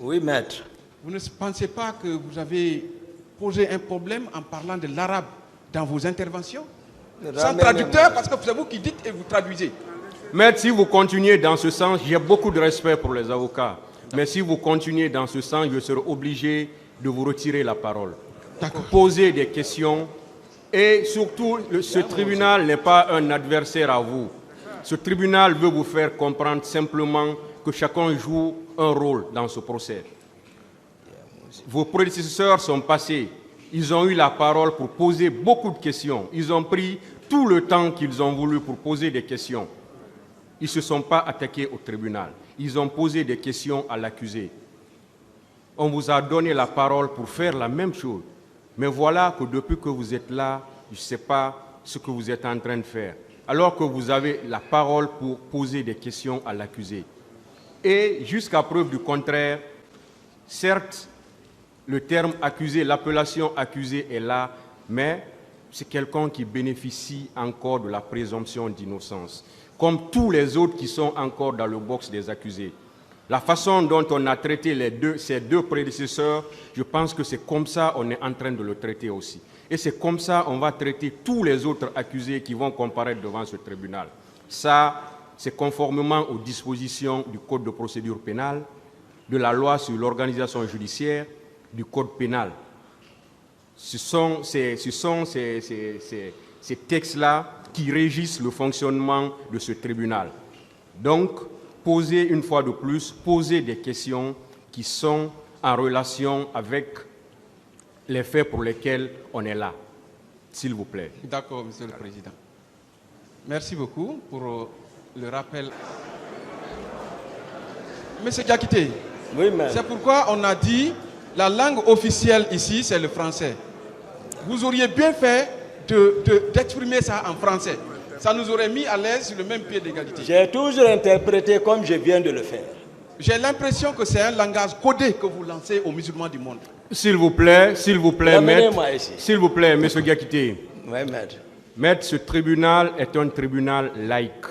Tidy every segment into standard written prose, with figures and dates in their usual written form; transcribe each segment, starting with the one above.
Oui, maître. Vous ne pensez pas que vous avez posé un problème en parlant de l'arabe dans vos interventions? Sans traducteur, parce que c'est vous qui dites et vous traduisez. Maître, si vous continuez dans ce sens, j'ai beaucoup de respect pour les avocats. Mais si vous continuez dans ce sens, je serai obligé de vous retirer la parole. Poser des questions. Et surtout, ce tribunal n'est pas un adversaire à vous. Ce tribunal veut vous faire comprendre simplement que chacun joue un rôle dans ce procès. Vos prédécesseurs sont passés. Ils ont eu la parole pour poser beaucoup de questions. Ils ont pris tout le temps qu'ils ont voulu pour poser des questions. Ils ne se sont pas attaqués au tribunal. Ils ont posé des questions à l'accusé. On vous a donné la parole pour faire la même chose. Mais voilà que depuis que vous êtes là, je ne sais pas ce que vous êtes en train de faire. Alors que vous avez la parole pour poser des questions à l'accusé. Et jusqu'à preuve du contraire, certes, le terme accusé, l'appellation accusé est là, mais c'est quelqu'un qui bénéficie encore de la présomption d'innocence, comme tous les autres qui sont encore dans le box des accusés. La façon dont on a traité ces deux prédécesseurs, je pense que c'est comme ça qu'on est en train de le traiter aussi. Et c'est comme ça qu'on va traiter tous les autres accusés qui vont comparaître devant ce tribunal. Ça, c'est conformément aux dispositions du Code de procédure pénale, de la loi sur l'organisation judiciaire, du Code pénal. Ce sont ces textes-là qui régissent le fonctionnement de ce tribunal. Donc, poser une fois de plus, poser des questions qui sont en relation avec les faits pour lesquels on est là. S'il vous plaît. D'accord, Monsieur le Président. Merci beaucoup pour le rappel. Monsieur Diakité, oui, c'est pourquoi on a dit la langue officielle ici, c'est le français. Vous auriez bien fait d'exprimer ça en français. Ça nous aurait mis à l'aise sur le même pied d'égalité. J'ai toujours interprété comme je viens de le faire. J'ai l'impression que c'est un langage codé que vous lancez aux musulmans du monde. S'il vous plaît, maître. S'il vous plaît, monsieur Diakité. Oui, maître. Maître, ce tribunal est un tribunal laïque.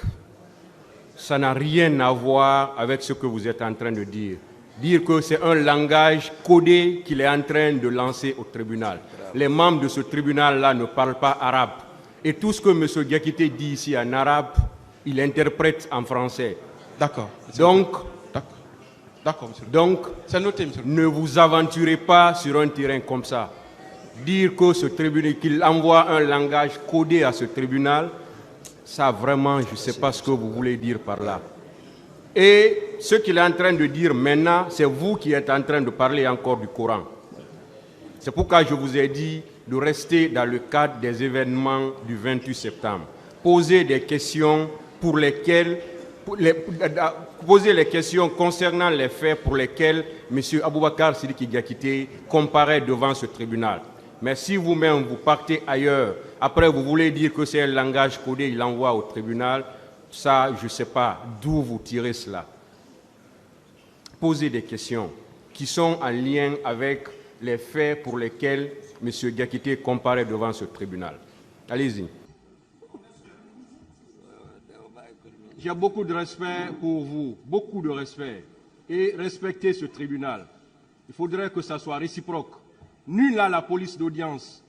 Ça n'a rien à voir avec ce que vous êtes en train de dire. Dire que c'est un langage codé qu'il est en train de lancer au tribunal. Les membres de ce tribunal-là ne parlent pas arabe. Et tout ce que M. Diakité dit ici en arabe, il interprète en français. D'accord. Donc, c'est noté, monsieur. Ne vous aventurez pas sur un terrain comme ça. Dire que ce tribunal, qu'il envoie un langage codé à ce tribunal, ça vraiment, je ne sais pas ce que vous voulez dire par là. Et ce qu'il est en train de dire maintenant, c'est vous qui êtes en train de parler encore du Coran. C'est pourquoi je vous ai dit de rester dans le cadre des événements du 28 septembre. Poser des questions pour lesquelles, poser les questions concernant les faits pour lesquels M. Aboubakar Sidiki Diakité comparaît devant ce tribunal. Mais si vous-même vous partez ailleurs, après vous voulez dire que c'est un langage codé, il l'envoie au tribunal, ça, je ne sais pas d'où vous tirez cela. Posez des questions qui sont en lien avec les faits pour lesquels M. Diakité comparaît devant ce tribunal. Allez-y. J'ai beaucoup de respect pour vous, beaucoup de respect. Et respectez ce tribunal. Il faudrait que ça soit réciproque. Nul n'a la police d'audience,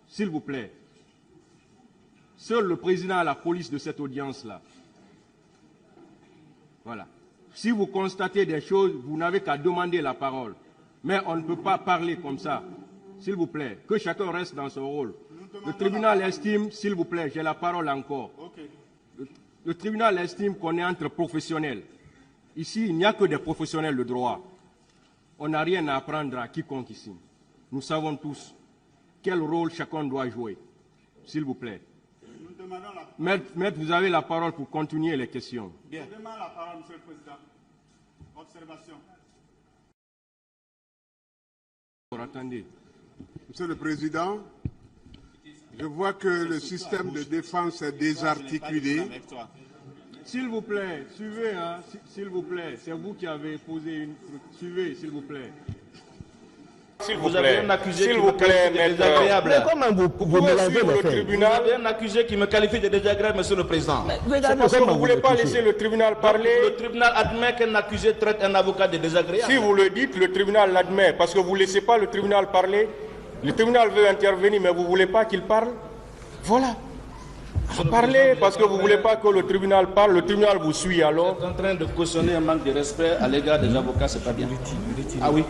s'il vous plaît. Seul le président a la police de cette audience-là. Voilà. Si vous constatez des choses, vous n'avez qu'à demander la parole. Mais on ne peut pas parler comme ça. S'il vous plaît, que chacun reste dans son rôle. Le tribunal estime, s'il vous plaît, j'ai la parole encore. Le tribunal estime qu'on est entre professionnels. Ici, il n'y a que des professionnels de droit. On n'a rien à apprendre à quiconque ici. Nous savons tous quel rôle chacun doit jouer. S'il vous plaît. Maître, vous avez la parole pour continuer les questions. Bien. Je demande la parole, Monsieur le Président. Observation. Attendez. Monsieur le Président, je vois que le système de défense est désarticulé. S'il vous plaît, suivez, hein, s'il vous plaît. C'est vous qui avez posé une... Suivez, s'il vous plaît. Vous avez un accusé qui me qualifie de désagréable. Mais comment vous mélangez les faits? Vous avez un accusé qui me qualifie de désagréable, monsieur le président. C'est parce que vous ne voulez pas laisser le tribunal parler. Le tribunal admet qu'un accusé traite un avocat de désagréable. Si vous le dites, le tribunal l'admet, parce que vous ne laissez pas le tribunal parler. Le tribunal veut intervenir, mais vous ne voulez pas qu'il parle. Voilà. Vous parlez parce que vous ne voulez pas que le tribunal parle, le tribunal vous suit alors. Vous êtes en train de cautionner un manque de respect à l'égard des avocats, c'est pas bien. Ah oui.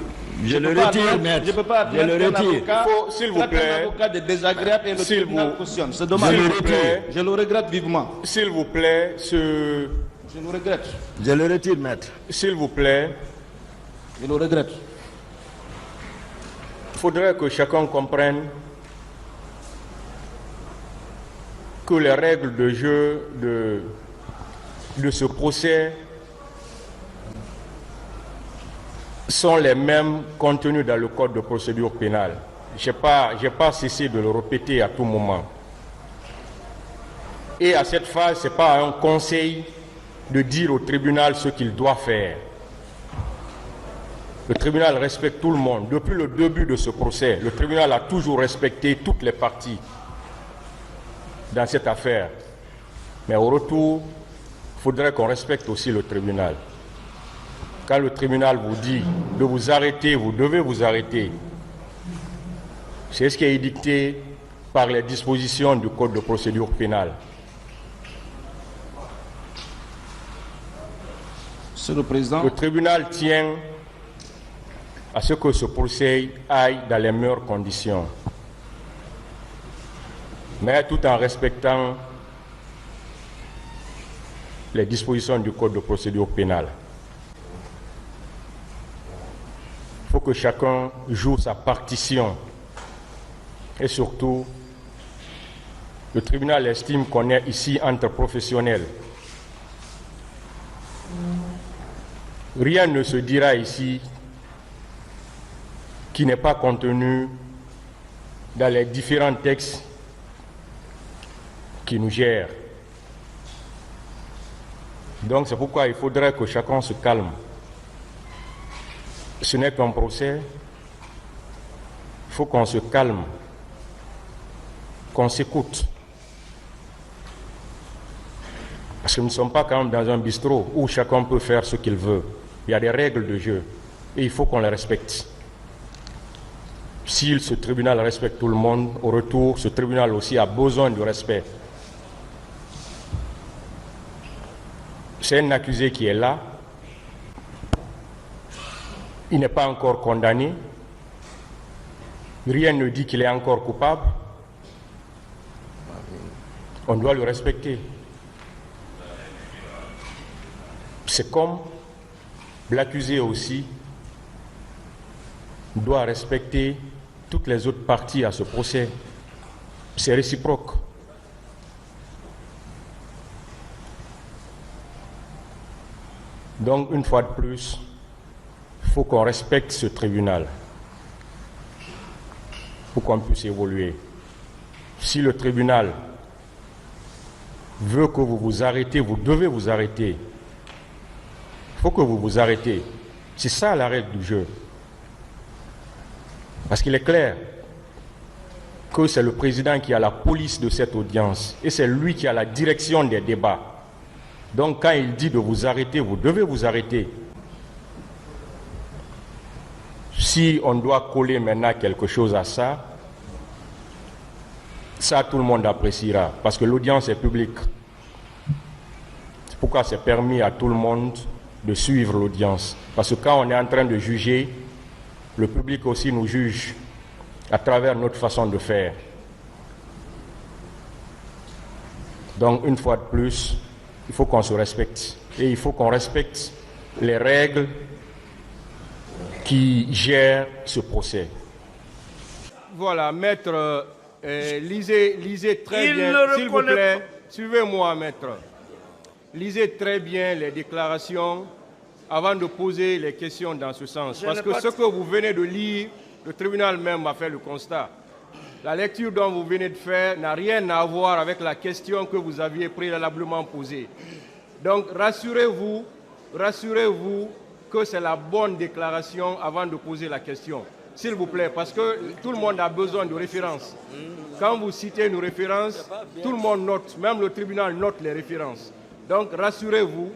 Je le retire, maître. Je ne peux pas admettre Je le qu'un retire. avocat S'il vous plaît. un avocat de désagréable et le tribunal cautionne. C'est dommage. S'il vous plaît. Je le regrette vivement. S'il vous plaît, Je le regrette. Je le retire, maître. s'il vous plaît, Je le regrette. il faudrait que chacun comprenne que les règles de jeu de ce procès sont les mêmes contenues dans le code de procédure pénale. Je n'ai pas cessé de le répéter à tout moment. Et à cette phase, ce n'est pas un conseil de dire au tribunal ce qu'il doit faire. Le tribunal respecte tout le monde. Depuis le début de ce procès, le tribunal a toujours respecté toutes les parties dans cette affaire. Mais au retour, il faudrait qu'on respecte aussi le tribunal. Quand le tribunal vous dit de vous arrêter, vous devez vous arrêter. C'est ce qui est dicté par les dispositions du Code de procédure pénale. Monsieur le Président. Le tribunal tient à ce que ce procès aille dans les meilleures conditions, mais tout en respectant les dispositions du Code de procédure pénale. Il faut que chacun joue sa partition. Et surtout, le tribunal estime qu'on est ici entre professionnels. Rien ne se dira ici qui n'est pas contenu dans les différents textes qui nous gèrent. Donc c'est pourquoi il faudrait que chacun se calme. Ce n'est qu'un procès. Il faut qu'on se calme, qu'on s'écoute. Parce que nous ne sommes pas quand même dans un bistrot où chacun peut faire ce qu'il veut. Il y a des règles de jeu et il faut qu'on les respecte. Si ce tribunal respecte tout le monde, au retour, ce tribunal aussi a besoin du respect. C'est un accusé qui est là. Il n'est pas encore condamné. Rien ne dit qu'il est encore coupable. On doit le respecter. C'est comme l'accusé aussi doit respecter toutes les autres parties à ce procès. C'est réciproque. Donc, une fois de plus, il faut qu'on respecte ce tribunal pour qu'on puisse évoluer. Si le tribunal veut que vous vous arrêtez, vous devez vous arrêter. Il faut que vous vous arrêtez. C'est ça la règle du jeu. Parce qu'il est clair que c'est le président qui a la police de cette audience et c'est lui qui a la direction des débats. Donc quand il dit de vous arrêter, vous devez vous arrêter. Si on doit coller maintenant quelque chose à ça, ça tout le monde appréciera parce que l'audience est publique. C'est pourquoi c'est permis à tout le monde de suivre l'audience. Parce que quand on est en train de juger, le public aussi nous juge à travers notre façon de faire. Donc, une fois de plus, il faut qu'on se respecte. Et il faut qu'on respecte les règles qui gèrent ce procès. Voilà, maître, lisez très bien, s'il vous plaît. Suivez-moi, maître. Lisez très bien les déclarations avant de poser les questions dans ce sens. Parce que ce que vous venez de lire, le tribunal même a fait le constat. La lecture dont vous venez de faire n'a rien à voir avec la question que vous aviez préalablement posée. Donc rassurez-vous que c'est la bonne déclaration avant de poser la question. S'il vous plaît, parce que tout le monde a besoin de références. Quand vous citez nos références, tout le monde note, même le tribunal note les références. Donc rassurez-vous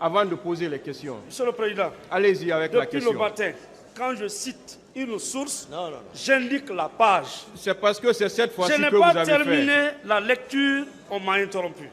avant de poser les questions. Monsieur le Président, allez-y avec la question. Depuis le matin, quand je cite une source, j'indique la page. C'est parce que c'est cette fois-ci que vous Je avez n'ai fait. pas terminé la lecture, on m'a interrompu.